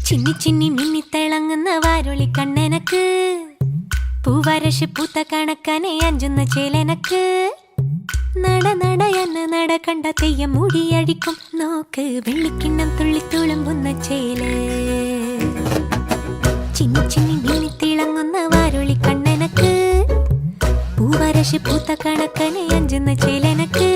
ചിന്നി ചിന്നി മിന്നി തിളങ്ങുന്ന വാരുളി കണ്ണെനക്ക് പൂവരശ് പൂത്ത കണക്കനെ അഞ്ചുന്ന ചേലനക്ക് നട നട എന്ന നട കണ്ട തെയ്യം മുടിയടിക്കും നോക്ക് വെള്ളിക്കിണ്ണം തുള്ളി തുളുമ്പുന്ന ചേല് ചിന്നി ചിന്നി മിന്നി തിളങ്ങുന്ന വാരുളി കണ്ണെനക്ക് പൂവരശ് പൂത്ത കണക്കനെ അഞ്ചുന്ന ചേലനക്ക്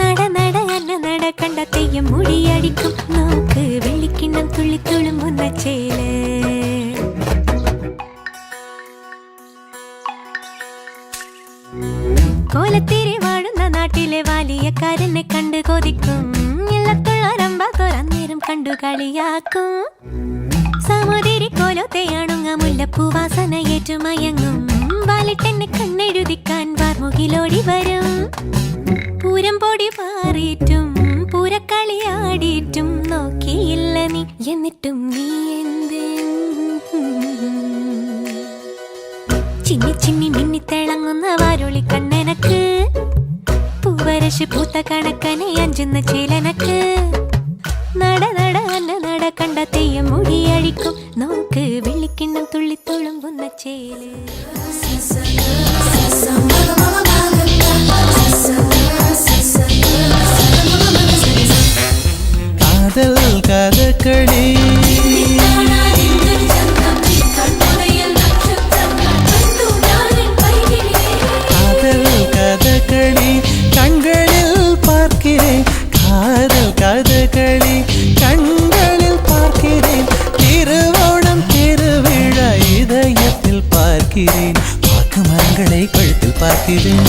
നട നട എന്ന നട കണ്ട തെയ്യം മുടിയടിക്കും നോക്ക് വെള്ളിക്കിണ്ണം തുള്ളി തുളുമ്പുന്ന ചേല് കോലത്തിരി വാഴുന്ന നാട്ടിലെ വലിയക്കാരനെ കണ്ടു കൊതിക്കും ഇല്ലത്തുള്ളരമ്പ തുറന്നേരം കണ്ടു കളിയാക്കും സമുതിരി കോലത്തെയാണുങ്ങ മുല്ലപ്പൂവാസന ഏറ്റുമയങ്ങും വാലിട്ടെന്നെ കണ്ണെഴുതിക്കാൻ വാർമുകിലോടി വരും പൂരം പൊടി പാറിയിട്ടും പൂരക്കളിയാടിയിട്ടും നോക്കിയില്ല നീ എന്നിട്ടും നീ എന്ത് ചിന്നി ചിന്നി മിന്നി തിളങ്ങുന്ന വാരുളി കണ്ണെനക്ക് പൂവരശ് പൂത്ത കണക്കനെ അഞ്ചുന്ന ചേലനക്ക് നട നട അന്ന നട കണ്ട തെയ്യം മുടിയഴിക്കും നോക്ക് വെള്ളിക്കിണ്ണം തുള്ളി തുളുമ്പുന്ന ചേല് കാതൽ കഥകളി கண்களில் பார்க்கிறேன் காதல் கதகளி கண்களில் பார்க்கிறேன் திருவோணம் திருவிழா இதயத்தில் பார்க்கிறேன் வாக்கு மரங்களை கழுத்தில் பார்க்கிறேன்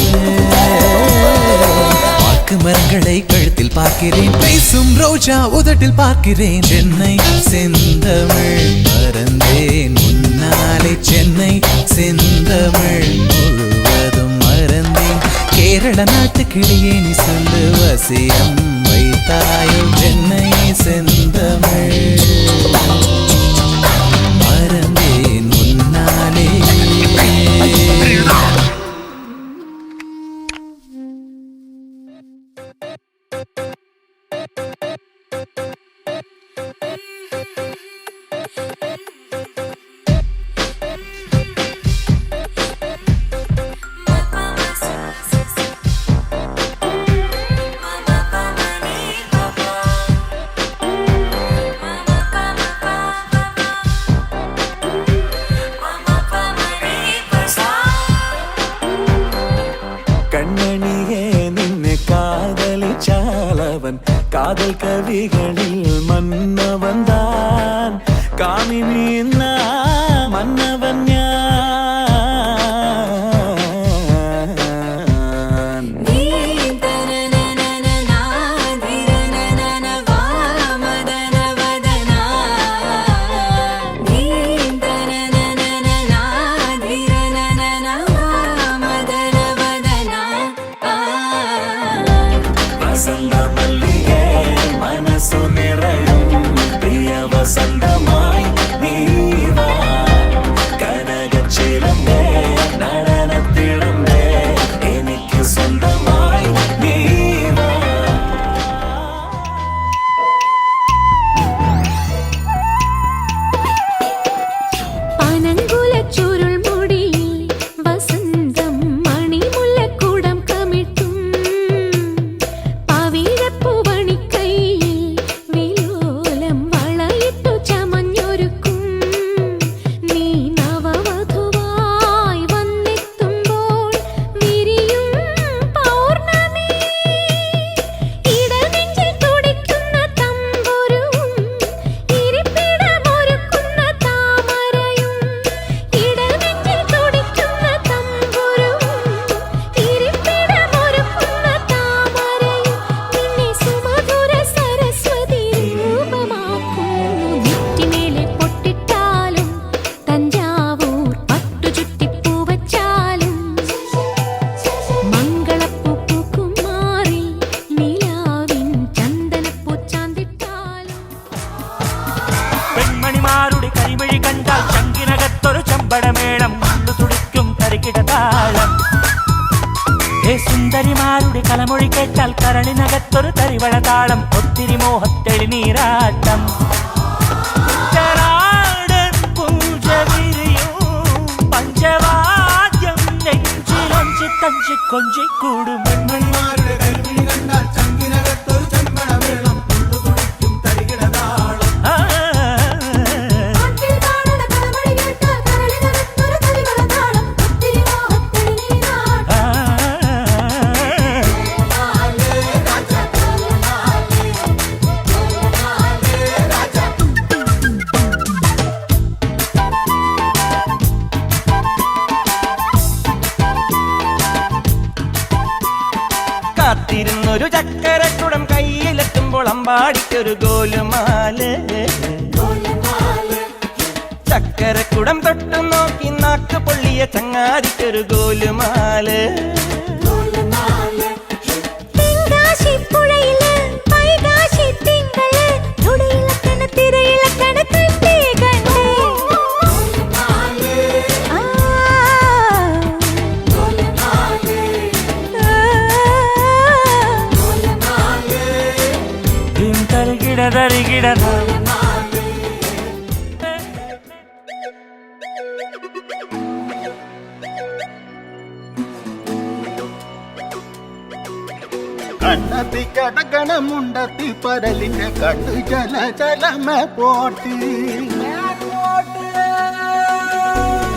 வாக்கு மரங்களை கழுத்தில் பார்க்கிறேன் பேசும் ரோஜா உதட்டில் பார்க்கிறேன் சென்னை செந்தமிழ் மறந்தேன் முன்னாலே சென்னை செந்தமிழ் முழுவதும் மறந்தேன் കേരള നാട്ടുകിളിയെ നീ சொல்லு വസിയം വൈതായോ ചെന്നൈ സെന്തമിഴ് മറന്നേൻ മുന്നാലേ காதல் கவிகளில் மன்னவன் தான் காமினி மன்னவன் വസന്തമായി നീവാ കനകച്ചിലമ്പേ നടനത്തിളമ്പേ എനിക്ക് സ്വന്തമായി നീവാ പനങ്കുല ചുരുൾ മുടിയിൽ വസന്തം മണിമുല്ലക്കൂടം കമിട്ടും പവിഴപ്പൂവണി കൈയിൽ വിലോലം പെൺമണിമാരുടെ കരിമിഴി കണ്ടാൽ ചങ്കിനകത്തൊരു ചമ്പടമേളം ഉള്ളു തുടിക്കും തരികിടതാളം സുന്ദരിമാരുടെ കലമൊഴി കേട്ടാൽ കരളിനകത്തൊരു തരിവളതാളം ഒത്തിരി മോഹത്തെളിനീരാട്ടം കൊഞ്ചി കൊഞ്ചി കൂടും പെൺമണിമാരുടെ കരിമിഴി കണ്ടാൽ ചങ്കിനകത്തൊരു ചെമ്പടമേളം തുള്ളുതുടിക്കും തരികിടതാളം. കാത്തിരുന്നൊരു ചക്കരക്കുടം കയ്യിലെത്തുമ്പോൾ അമ്പാടിക്കൊരു ഗോലുമാല്. ചക്കരക്കുടം തൊട്ടു നോക്കി നാക്ക് പൊള്ളിയ ചങ്ങാതിക്കൊരു ഗോലുമാല്. തരികിട കണ്ണത്തി കടകണമുണ്ടത്തി പരലിന്റെ കണ്ണു ചല ചലമ പോട്ടി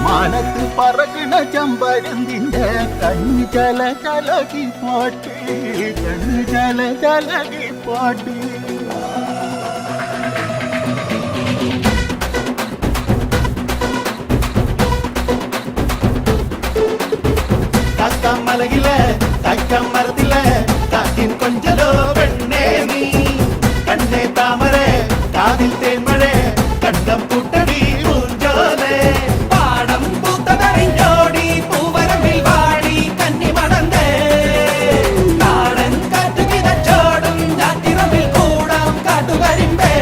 മാനത്ത് പറകണ ചമ്പരന്തിന്റെ കണ്ണു ചല ചലകി പോട്ടി കണ്ണു ചല ചലകി പോട്ടി മലകിലെ തക്കമരത്തിലെ കാറ്റിൻ കൊഞ്ചലോ പെണ്ണേ നീ കണ്ണേ താമരെ കാതിൽ തേന്മഴേ കണ്ടം പൂട്ടടി പൂഞ്ചോലെ പാടം പൂത്തതറിഞ്ഞോടി പൂവരമ്പിൽ വാടി കന്നി മടന്തേ നാടൻ കാറ്റു കിതച്ചോടും ഞാറ്റിറമ്പിൽ കൂടാം കാട്ടുകരിമ്പേ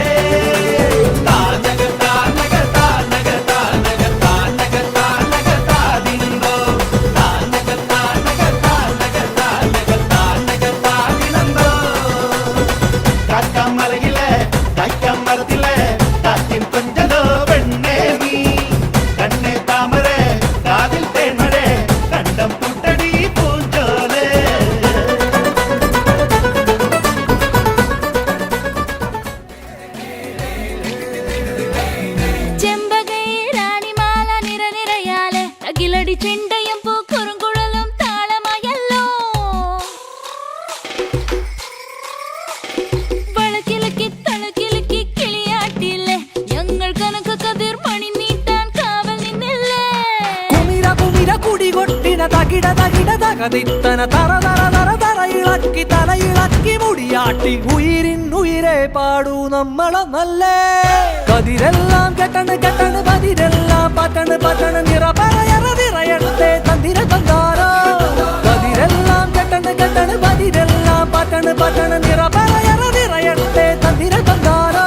ചെണ്ടയും പൂക്കുറുങ്കുഴലും താളമായല്ലോ. വളക്കിലക്കി തളക്കിലക്കി കിളിയാട്ടില്ലേ ഞങ്ങൾ കനക കതിർ മണി നീട്ടാൻ കാവൽ നിന്നില്ലേ. കുമിര കുമിര കുടികൊട്ടിന തകിട തകിട തകതിത്തന തറ തറ തറ തറ ഇളക്കി തലയിളക്കി മുടിയാട്ടി ഉയിരിനുയിരെ പാടൂ നമ്മളൊന്നല്ലേ. കതിരെല്ലാം കെട്ടണ് കെട്ടണ് പതിരെല്ലാം പട്ടണ് പട്ടണ് നിറ പറയറ നിറയട്ടെ തന്തിര തന്താരോ. കതിരെല്ലാം കെട്ടണ് കെട്ടണ് പതിരെല്ലാം പട്ടണ് പട്ടണ് നിറ പറയറ നിറയട്ടെ തന്തിര തന്താരോ.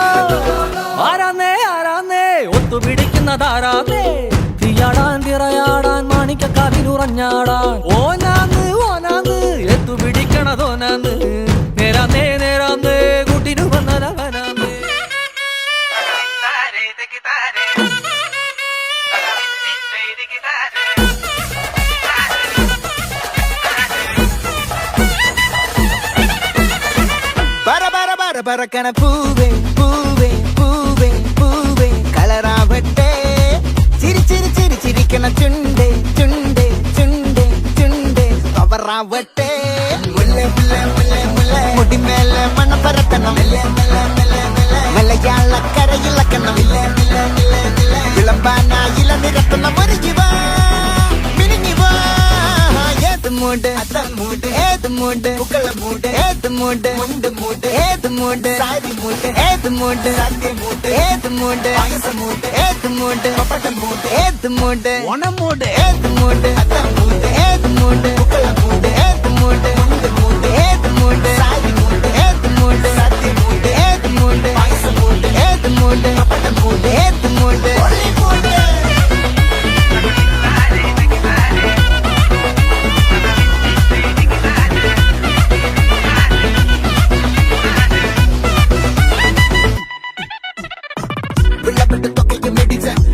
ആരാന്നേ ആരാന്നേ ഒത്തുപിടിക്കുന്നതാരാന്നേ തീയാടാൻ തിറയാടാൻ മാണിക്കക്കാതിലുറഞ്ഞാടാൻ ഓനാന്ന് ഓനാന്ന് എത്തുപിടിക്കണതോനാന്ന് നേരാന്നേ നേരാന്നേ കൂട്ടിനു വന്നതവനാന്ന്. പറക്കണ പൂവേ പൂവേ പൂവേ പൂവേ കളറാവട്ടെ ചിരി ചിരി ചിരി ചിരിക്കണ ചുണ്ടേ ചുണ്ടേ ചുണ്ടേ ചുണ്ടേ കവറാവട്ടെ മുല്ല മുല്ല മുല്ല മുല്ല മുടിമേലെ മണ പരത്തണം മലയാള കരയിളക്കണം വിളമ്പാനായില നിരത്തുന്ന ഒരു ജീവ മിനിഞ്ഞു വാ. ഏത് മൂട് മൂട് ഏത് മൂട് പുക്കള മൂട് ഏത് മൂട് മുണ്ട് മൂട് ഏത് മൂട് സാരി മൂട് ഏത് മൂട് സദ്യ മൂട് ഏത് മൂട് പായസ മൂട് ഏത് മൂട് പപ്പട മൂട് ഏത് മൂട് ഓണം മൂട് ഏത് മൂട് മൂട് ഏത് മൂട് പുക്കള മൂട് ഏത് മൂട് മുണ്ട് മൂട് ഏത് മൂട് സാരി മൂട് ഏത് മൂട് സദ്യ മൂട് ഏത് മൂട് പായസ മൂട് ഏത് മൂട് പപ്പട മൂട് ഏത് മൂട് മൂട്.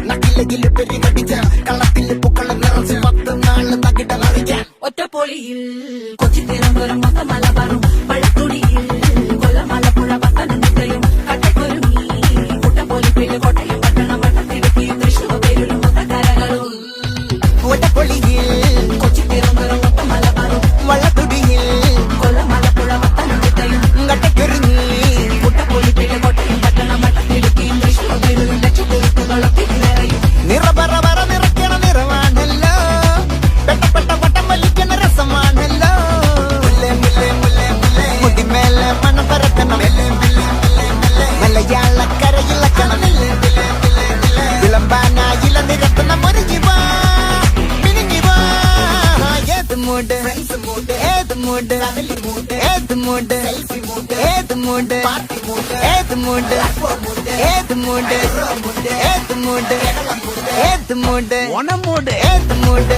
നക്കിലെങ്കിൽ പെരി കടിച്ച കളത്തിൽ പൂക്കള നിറച്ച് 10 നാള് തകിട അറിയാൻ ഒറ്റപ്പൊളിയിൽ കൊച്ചി തിരുവനന്തപുരം മൊത്തം മലബാറും പഴത്തുടിയിൽ കൊല്ലം ആലപ്പുഴ പത്തനംതിട്ടയും കട്ടക്കൊരുങ്ങി കുട്ടപ്പൊലിപ്പില് കോട്ടയം പട്ടണം വട്ടത്തിടുക്കി തൃശ്ശൂർ പേരിലും മൊത്തക്കരകളും ഒറ്റപ്പൊളിയിൽ കൊച്ചി തിരുവനന്തപുരം മൊത്തം മലബാറും വള്ളത്തുടിയിൽ കൊല്ലം ആലപ്പുഴ പത്തനംതിട്ടയും കട്ടക്കൊരുങ്ങി കുട്ടപ്പൊലിപ്പില് കോട്ടയം പട്ടണം വട്ടത്തിടുക്കി തൃശ്ശൂർ പേരിലും ലക്ഷപ്പൊലിപ്പുകളൊക്കെ നിറയും നിറപറ വറ നിറയ്ക്കണ നിറമാണല്ലോ പെട്ടപ്പെട്ട വട്ടം വലിക്കണ രസമാണല്ലോ മുല്ലേ മുല്ലേ മുല്ലേ മുല്ലേ മുടിമേലെ മണം പരത്തണം മലയാളക്കരയിളക്കണം വിളമ്പാനായില നിരത്തണം ഒരുങ്ങി വാ മിനിങ്ങി വാ ഏത് മൂഡ് ഏത് മൂഡ് ഏത് മൂഡ് ഏത് മൂഡ് ഏത് മൂഡ് ഏത് മൂഡ് ഏത് മൂഡ് ഏത് മൂഡ് ഓണം മൂഡ് ഏത് മൂഡ്